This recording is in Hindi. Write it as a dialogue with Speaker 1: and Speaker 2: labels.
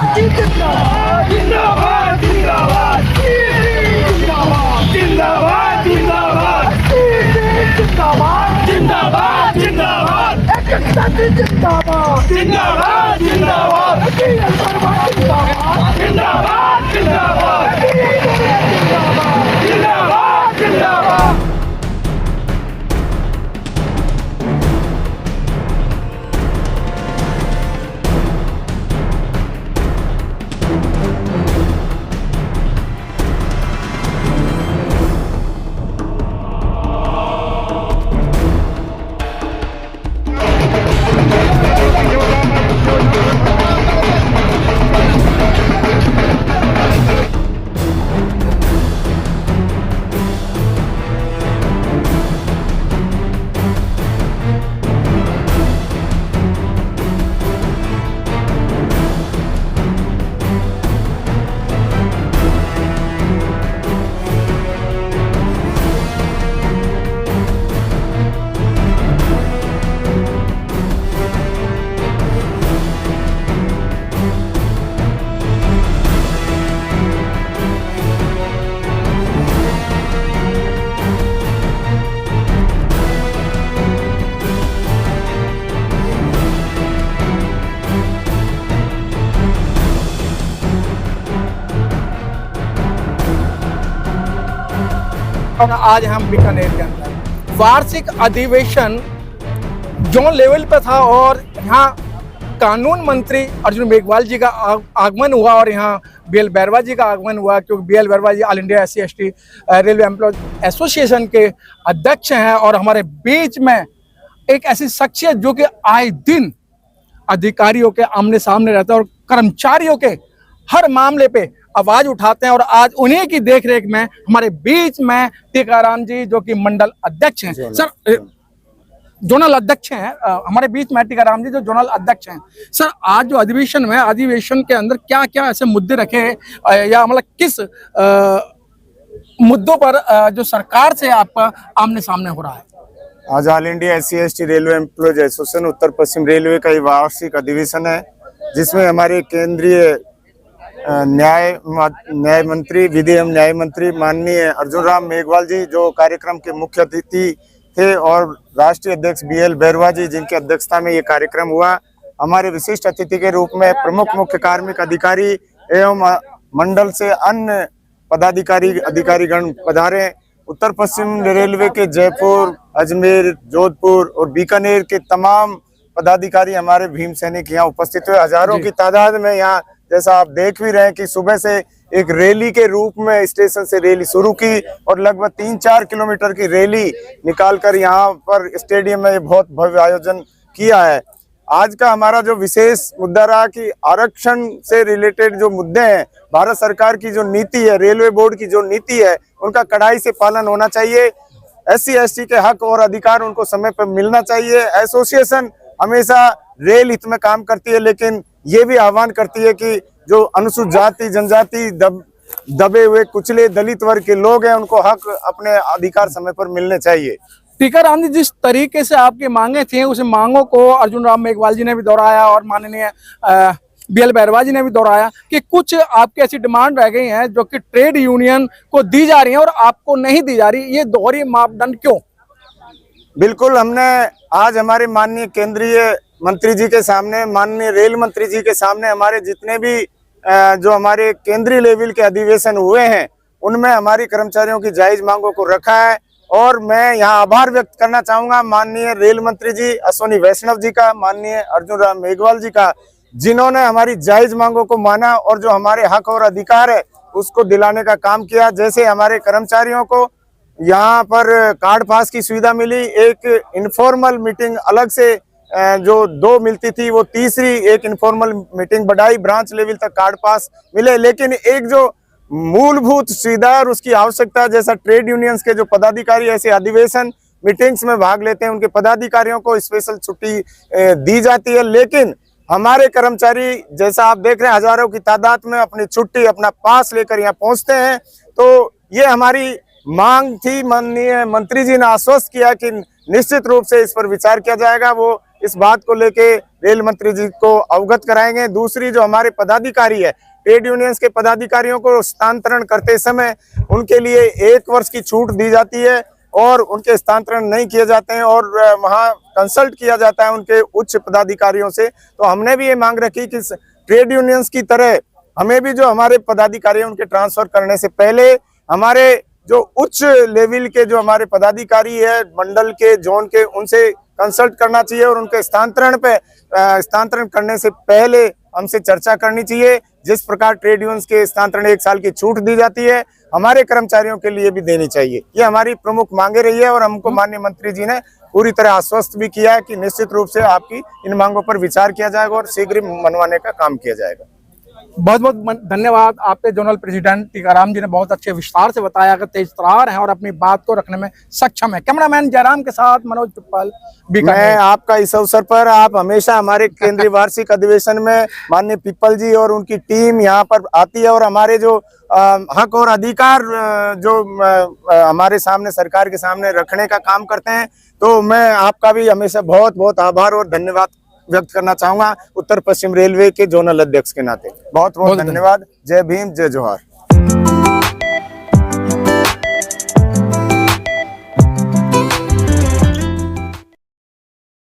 Speaker 1: जिंदाबाद जिंदाबाद जिंदाबाद जिंदाबाद जिंदाबाद जिंदाबाद जिंदाबाद जिंदाबाद जिंदाबाद जिंदाबाद जिंदाबाद जिंदाबाद जिंदाबाद जिंदाबाद जिंदाबाद।
Speaker 2: आज हम बीकानेर के अंदर वार्षिक अधिवेशन जोन लेवल पर था और यहाँ कानून मंत्री अर्जुन मेघवाल जी का आगमन हुआ और यहाँ BL बैरवा जी का आगमन हुआ, क्योंकि BL Bairwa ji all India SC/ST railway employ association के अध्यक्ष हैं और हमारे बीच में एक ऐसी शख्सियत जो कि आए दिन अधिकारियों के आमने सामने रहता है और कर्मचारियों के हर मामले पे आवाज उठाते हैं। और आज उन्हीं की देखरेख में हमारे बीच में टीकाराम जी जो कि मंडल अध्यक्ष हैं, सर जोनल अध्यक्ष हैं हमारे बीच में टीकाराम जी जो जोनल अध्यक्ष हैं। सर आज जो अधिवेशन के अंदर क्या क्या ऐसे मुद्दे रखे या मतलब किस मुद्दों पर जो सरकार से आपका आमने सामने हो रहा है?
Speaker 3: आज all India SC/ST railway employees association उत्तर पश्चिम रेलवे का वार्षिक अधिवेशन है, जिसमें हमारे केंद्रीय न्याय मंत्री विधि एवं न्याय मंत्री माननीय अर्जुन राम मेघवाल जी जो कार्यक्रम के मुख्य अतिथि थे और राष्ट्रीय अध्यक्ष BL बैरवा जी जिनकी अध्यक्षता में ये कार्यक्रम हुआ। हमारे विशिष्ट अतिथि के रूप में प्रमुख मुख्य कार्मिक अधिकारी एवं मंडल से अन्य अधिकारीगण पधारे। उत्तर पश्चिम रेलवे के जयपुर, अजमेर, जोधपुर और बीकानेर के तमाम पदाधिकारी हमारे भीम सैनिक यहाँ उपस्थित हुए। हजारों की तादाद में यहाँ, जैसा आप देख भी रहे हैं कि सुबह से एक रैली के रूप में स्टेशन से रैली शुरू की और लगभग 3-4 किलोमीटर की रैली निकालकर यहाँ पर स्टेडियम में बहुत भव्य आयोजन किया है। आज का हमारा जो विशेष मुद्दा रहा कि आरक्षण से रिलेटेड जो मुद्दे हैं, भारत सरकार की जो नीति है, रेलवे बोर्ड की जो नीति है, उनका कड़ाई से पालन होना चाहिए। SC/ST के हक और अधिकार उनको समय पर मिलना चाहिए। एसोसिएशन हमेशा रेल हित में काम करती है, लेकिन ये भी आह्वान करती है कि जो अनुसूचित जाति जनजाति दबे हुए कुचले दलित वर्ग के लोग हैं, उनको हक अपने अधिकार समय पर मिलने चाहिए।
Speaker 2: टीकाराम जी, जिस तरीके से आपकी मांगे थी उस मांगों को अर्जुन राम मेघवाल जी ने भी दोहराया और माननीय BL बैरवा जी ने भी दोहराया कि कुछ आपकी ऐसी डिमांड रह गई हैं जो कि ट्रेड यूनियन को दी जा रही है और आपको नहीं दी जा रही। ये दोहरी मापदंड क्यों?
Speaker 3: बिल्कुल, हमने आज हमारे माननीय केंद्रीय मंत्री जी के सामने, माननीय रेल मंत्री जी के सामने हमारे जितने भी जो हमारे केंद्रीय लेवल के अधिवेशन हुए हैं उनमें हमारी कर्मचारियों की जायज मांगों को रखा है। और मैं यहाँ आभार व्यक्त करना चाहूंगा माननीय रेल मंत्री जी अश्विनी वैष्णव जी का, माननीय अर्जुन राम मेघवाल जी का, जिन्होंने हमारी जायज मांगों को माना और जो हमारे हक और अधिकार है उसको दिलाने का काम किया। जैसे हमारे कर्मचारियों को यहाँ पर कार्ड पास की सुविधा मिली, एक इनफॉर्मल मीटिंग अलग से जो 2 मिलती थी वो तीसरी एक इनफॉर्मल मीटिंग बढ़ाई, ब्रांच लेवल तक कार्ड पास मिले। लेकिन एक जो मूलभूत सुविधा और उसकी आवश्यकता, जैसा ट्रेड यूनियंस के जो पदाधिकारी ऐसे अधिवेशन मीटिंग्स में भाग लेते हैं, उनके पदाधिकारियों को स्पेशल छुट्टी दी जाती है, लेकिन हमारे कर्मचारी जैसा आप देख रहे हैं हजारों की तादाद में अपनी छुट्टी अपना पास लेकर यहाँ पहुंचते हैं। तो ये हमारी मांग थी, माननीय मंत्री जी ने आश्वस्त किया कि निश्चित रूप से इस पर विचार किया जाएगा। वो इस बात को लेके रेल मंत्री जी को अवगत कराएंगे। दूसरी, जो हमारे पदाधिकारी है, ट्रेड यूनियंस के पदाधिकारियों को हस्तांतरण करते समय उनके लिए 1 वर्ष की छूट दी जाती है और उनके हस्तांतरण नहीं किए जाते हैं और वहाँ कंसल्ट किया जाता है उनके उच्च पदाधिकारियों से। तो हमने भी ये मांग रखी कि ट्रेड यूनियंस की तरह हमें भी जो हमारे पदाधिकारी हैं उनके ट्रांसफर करने से पहले हमारे जो उच्च लेवल के जो हमारे पदाधिकारी है, मंडल के, जोन के, उनसे कंसल्ट करना चाहिए और उनके स्थानांतरण करने से पहले हमसे चर्चा करनी चाहिए। जिस प्रकार ट्रेड यूनियंस के स्थानांतरण 1 साल की छूट दी जाती है, हमारे कर्मचारियों के लिए भी देनी चाहिए। ये हमारी प्रमुख मांगे रही है और हमको माननीय मंत्री जी ने पूरी तरह आश्वस्त भी किया है कि निश्चित रूप से आपकी इन मांगों पर विचार किया जाएगा और शीघ्र मनवाने का काम किया जाएगा।
Speaker 2: बहुत बहुत धन्यवाद। आपके जोनल प्रेसिडेंट टीकाराम जी ने बहुत अच्छे विस्तार से बताया कि तेज तरार हैं और अपनी बात को रखने में सक्षम है। कैमरामैन जयराम के साथ मनोज पिप्पल।
Speaker 3: मैं आपका इस अवसर पर, आप हमेशा हमारे केंद्रीय वार्षिक अधिवेशन में माननीय पिप्पल जी और उनकी टीम यहाँ पर आती है और हमारे जो हक और अधिकार जो हमारे सामने, सरकार के सामने रखने का काम करते हैं, तो मैं आपका भी हमेशा बहुत बहुत आभार और धन्यवाद व्यक्त करना चाहूंगा उत्तर पश्चिम रेलवे के जोनल अध्यक्ष के नाते। बहुत बहुत धन्यवाद। जय भीम, जय जोहार।